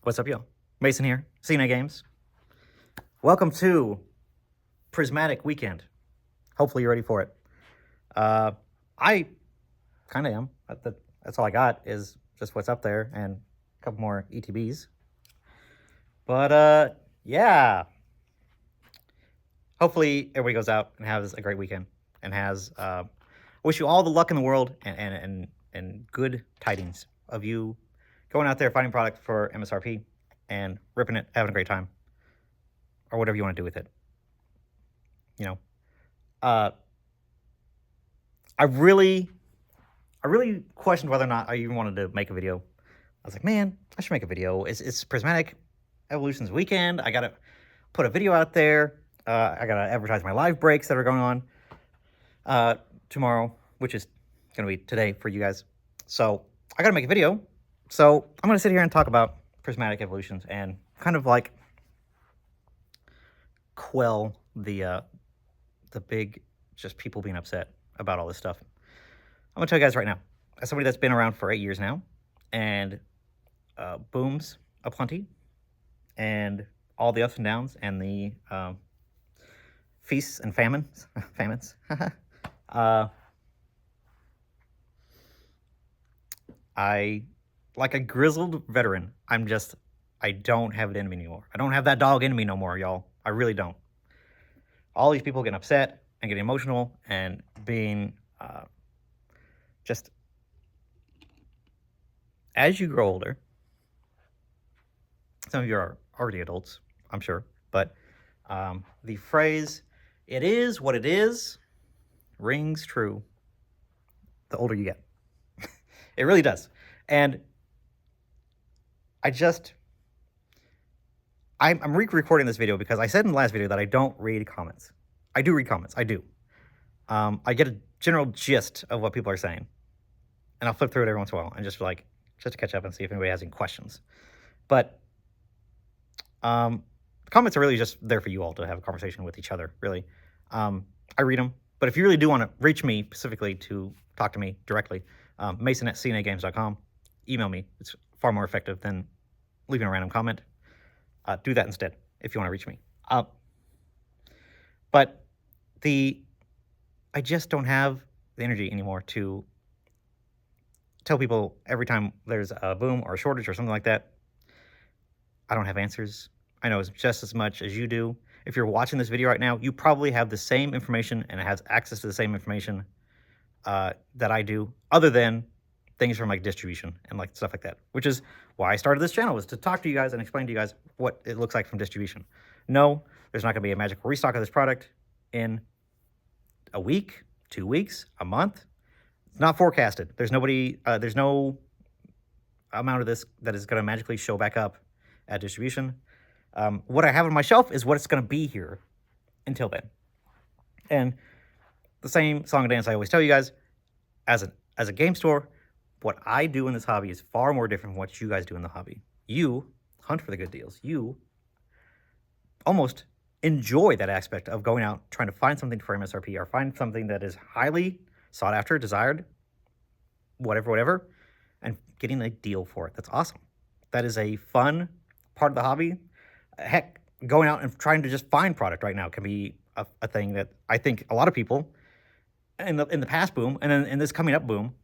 What's up, yo? Mason here, CNA Games. Welcome to Prismatic Weekend. Hopefully you're ready for it. I kind of am. That's all I got is just what's up there and a couple more ETBs. But, yeah. Hopefully everybody goes out and has a great weekend and has, I wish you all the luck in the world and good tidings of you going out there finding product for MSRP and ripping it, having a great time, or whatever you want to do with it. You know, I really questioned whether or not I even wanted to make a video. I was like, man, I should make a video. It's Prismatic Evolutions weekend. I gotta put a video out there. I gotta advertise my live breaks that are going on tomorrow, which is gonna be today for you guys. So I gotta make a video. So I'm gonna sit here and talk about Prismatic Evolutions and kind of like quell the big just people being upset about all this stuff. I'm gonna tell you guys right now, as somebody that's been around for 8 years now, and booms aplenty, and all the ups and downs, and the feasts and famines, I, like a grizzled veteran, I don't have it in me anymore. I don't have that dog in me no more, y'all. I really don't. All these people getting upset and getting emotional and being just, as you grow older, some of you are already adults, I'm sure, but the phrase, "it is what it is," rings true the older you get. It really does. And I'm re-recording this video because I said in the last video that I don't read comments. I do read comments. I do. I get a general gist of what people are saying. And I'll flip through it every once in a while and just to catch up and see if anybody has any questions. But the comments are really just there for you all to have a conversation with each other, really. I read them. But if you really do want to reach me specifically to talk to me directly, mason@cnagames.com. Email me. It's far more effective than leaving a random comment. Do that instead if you want to reach me. But I just don't have the energy anymore to tell people every time there's a boom or a shortage or something like that. I don't have answers. I know just as much as you do. If you're watching this video right now, you probably have the same information and has access to the same information that I do, other than things from like distribution and like stuff like that, which is why I started this channel, was to talk to you guys and explain to you guys what it looks like from distribution. No, there's not going to be a magical restock of this product in a week, 2 weeks, a month. It's not forecasted. There's no amount of this that is going to magically show back up at distribution. What I have on my shelf is what it's going to be here until then. And the same song and dance I always tell you guys, as a game store, what I do in this hobby is far more different from what you guys do in the hobby. You hunt for the good deals. You almost enjoy that aspect of going out, trying to find something for MSRP or find something that is highly sought after, desired, whatever, and getting a deal for it. That's awesome. That is a fun part of the hobby. Heck, going out and trying to just find product right now can be a thing that I think a lot of people in the past boom and then in this coming up boom,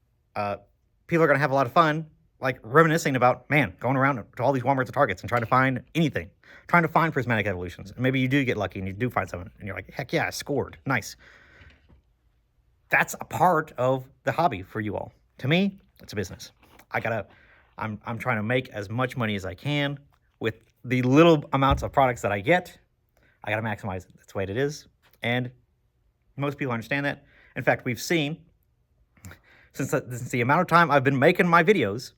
people are going to have a lot of fun, like reminiscing about, man, going around to all these Walmarts and Targets and trying to find anything, trying to find Prismatic Evolutions. And maybe you do get lucky and you do find something and you're like, heck yeah, I scored. Nice. That's a part of the hobby for you all. To me, it's a business. I'm trying to make as much money as I can with the little amounts of products that I get. I got to maximize it. That's the way it is. And most people understand that. In fact, we've seen, since the amount of time I've been making my videos,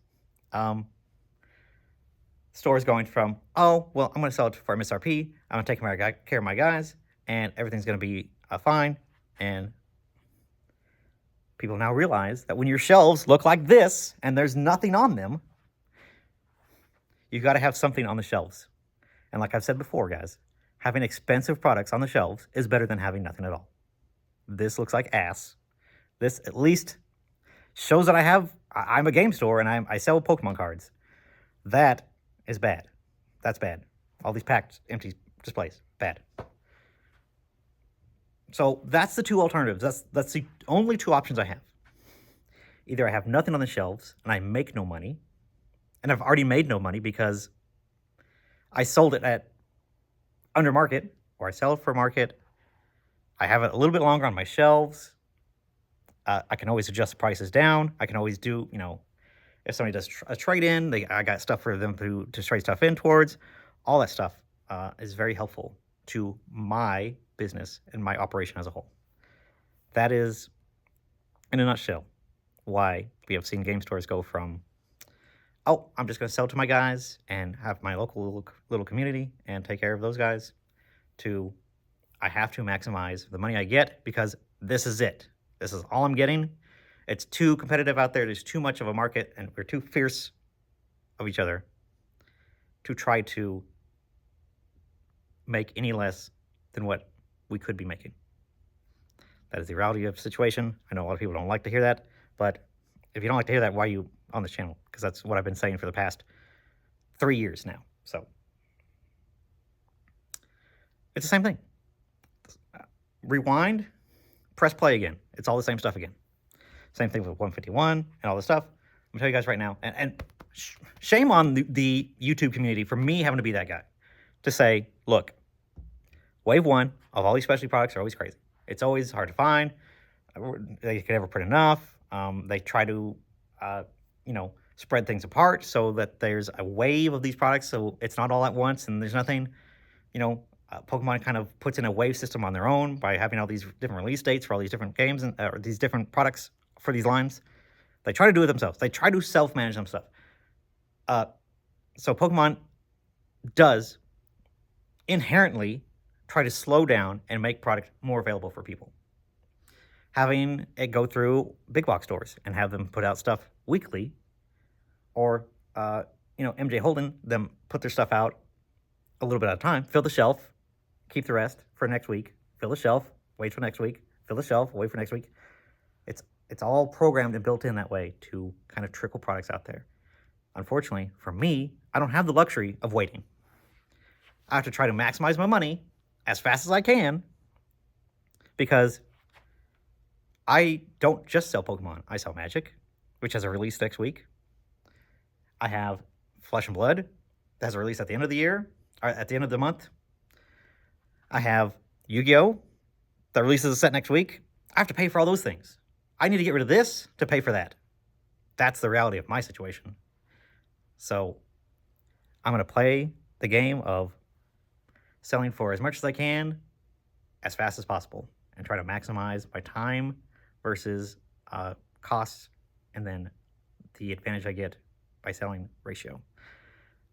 stores going from, oh, well, I'm going to sell it for MSRP. I'm going to take care of my guys, and everything's going to be fine. And people now realize that when your shelves look like this and there's nothing on them, you've got to have something on the shelves. And like I've said before, guys, having expensive products on the shelves is better than having nothing at all. This looks like ass. This at least shows that I'm a game store and I sell Pokemon cards. That is bad. That's bad. All these packed, empty displays, bad. So that's the two alternatives. That's the only two options I have. Either I have nothing on the shelves and I make no money, and I've already made no money because I sold it at under market, or I sell it for market. I have it a little bit longer on my shelves. I can always adjust the prices down. I can always do, if somebody does a trade-in, I got stuff for them to trade stuff in towards. All that stuff is very helpful to my business and my operation as a whole. That is, in a nutshell, why we have seen game stores go from, oh, I'm just going to sell to my guys and have my local little community and take care of those guys, to I have to maximize the money I get because this is it. This is all I'm getting. It's too competitive out there. There's too much of a market, and we're too fierce of each other to try to make any less than what we could be making. That is the reality of the situation. I know a lot of people don't like to hear that, but if you don't like to hear that, why are you on this channel? Because that's what I've been saying for the past 3 years now. So it's the same thing. Rewind, press play again. It's all the same stuff again. Same thing with 151 and all this stuff. I'm gonna tell you guys right now, and shame on the YouTube community for me having to be that guy to say, look, wave one of all these specialty products are always crazy. It's always hard to find. They can never print enough. They try to, spread things apart so that there's a wave of these products, so it's not all at once and there's nothing, Pokemon kind of puts in a wave system on their own by having all these different release dates for all these different games and or these different products for these lines. They try to do it themselves. They try to self-manage themselves. So Pokemon does inherently try to slow down and make product more available for people. Having it go through big box stores and have them put out stuff weekly, or MJ Holden, them put their stuff out a little bit at a time, fill the shelf, keep the rest for next week, fill the shelf, wait for next week, fill the shelf, wait for next week. It's all programmed and built in that way to kind of trickle products out there. Unfortunately, for me, I don't have the luxury of waiting. I have to try to maximize my money as fast as I can, because I don't just sell Pokemon. I sell Magic, which has a release next week. I have Flesh and Blood that has a release at the end of the year, or at the end of the month. I have Yu-Gi-Oh! That releases a set next week. I have to pay for all those things. I need to get rid of this to pay for that. That's the reality of my situation. So I'm going to play the game of selling for as much as I can, as fast as possible, and try to maximize my time versus costs, and then the advantage I get by selling ratio.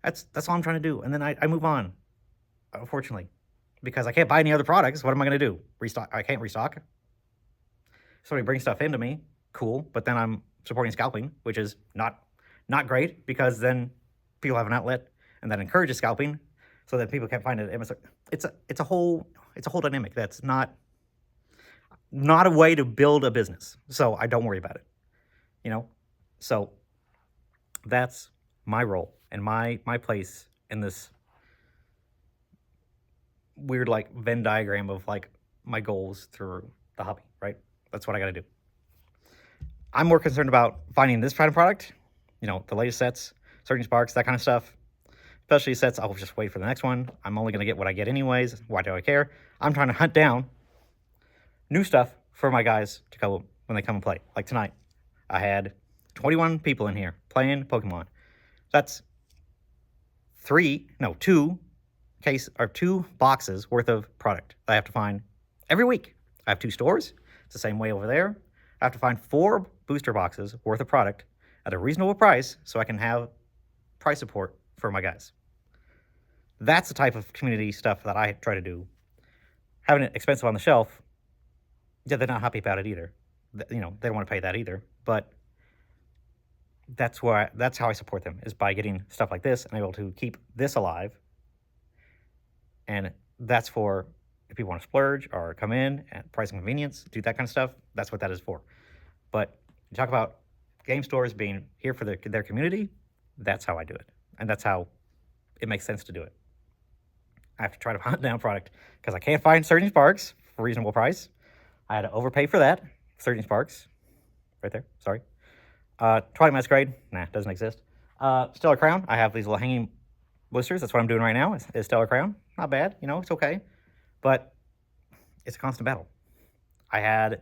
That's all I'm trying to do. And then I move on, unfortunately, because I can't buy any other products. What am I going to do? Restock? I can't restock. Somebody brings stuff into me, cool, but then I'm supporting scalping, which is not great, because then people have an outlet, and that encourages scalping, so that people can't find it. It's a whole dynamic that's not a way to build a business. So I don't worry about it, So that's my role and my place in this weird Venn diagram of my goals through the hobby, right? That's what I got to do. I'm more concerned about finding this kind of product, the latest sets, Surging Sparks, that kind of stuff. Specialty sets, I'll just wait for the next one. I'm only going to get what I get anyways. Why do I care? I'm trying to hunt down new stuff for my guys to come when they come and play. Like tonight, I had 21 people in here playing Pokemon. That's two boxes worth of product I have to find every week. I have 2 stores. It's the same way over there. I have to find 4 booster boxes worth of product at a reasonable price so I can have price support for my guys. That's the type of community stuff that I try to do. Having it expensive on the shelf, yeah, they're not happy about it either. They don't want to pay that either. But that's how I support them, is by getting stuff like this and able to keep this alive. And that's for if people want to splurge or come in at price and convenience, do that kind of stuff. That's what that is for. But you talk about game stores being here for their community, that's how I do it. And that's how it makes sense to do it. I have to try to hunt down product because I can't find Surging Sparks for a reasonable price. I had to overpay for that. Surging Sparks, right there. Sorry. Twilight Masquerade, nah, doesn't exist. Stellar Crown, I have these little hanging blisters. That's what I'm doing right now. Is Stellar Crown. Not bad, you know, it's okay. But it's a constant battle. I had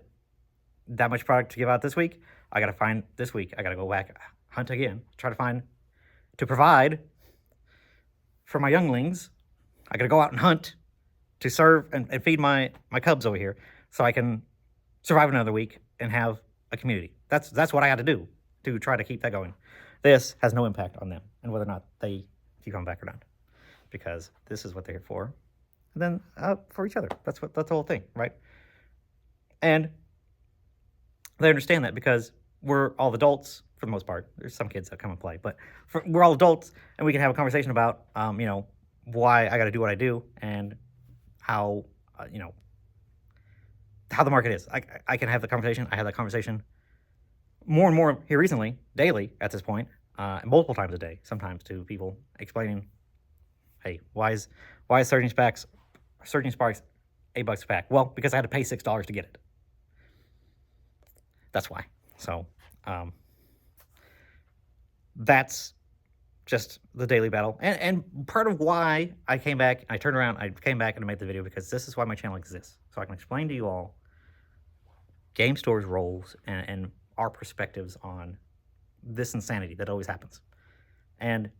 that much product to give out this week. I got to find this week. I got to go back, hunt again, try to find, to provide for my younglings. I got to go out and hunt to serve and feed my cubs over here so I can survive another week and have a community. That's what I got to do to try to keep that going. This has no impact on them and whether or not they keep coming back or not, because this is what they're here for. And then for each other. That's the whole thing, right? And they understand that because we're all adults for the most part. There's some kids that come and play, but we're all adults, and we can have a conversation about, you know, why I got to do what I do and how, you know, how the market is. I can have the conversation. I have that conversation more and more here recently, daily at this point, multiple times a day, sometimes to people explaining, hey, why is Surging Sparks $8 a pack? Well, because I had to pay $6 to get it. That's why. So that's just the daily battle. And part of why I came back, I turned around, I came back and I made the video, because this is why my channel exists. So I can explain to you all game stores' roles and our perspectives on this insanity that always happens. And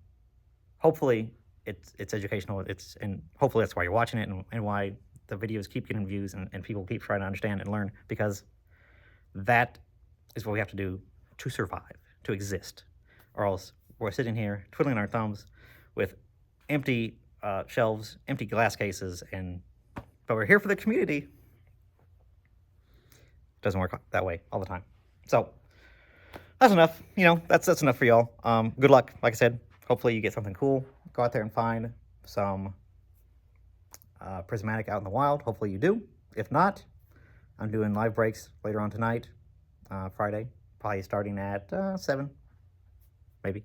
hopefully it's educational, and hopefully that's why you're watching it, and why the videos keep getting views and people keep trying to understand and learn, because that is what we have to do to survive, to exist, or else we're sitting here twiddling our thumbs with empty shelves, empty glass cases, but we're here for the community. Doesn't work that way all the time. So that's enough. You know, that's enough for y'all. Good luck. Like I said, hopefully you get something cool. Go out there and find some Prismatic out in the wild. Hopefully you do. If not, I'm doing live breaks later on tonight, Friday, probably starting at 7, maybe.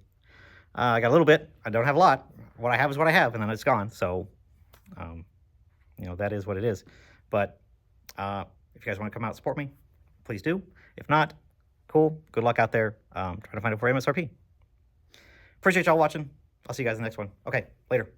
I got a little bit. I don't have a lot. What I have is what I have, and then it's gone. So, you know, that is what it is. But if you guys want to come out and support me, please do. If not, cool. Good luck out there trying to find it for MSRP. Appreciate y'all watching. I'll see you guys in the next one. Okay, later.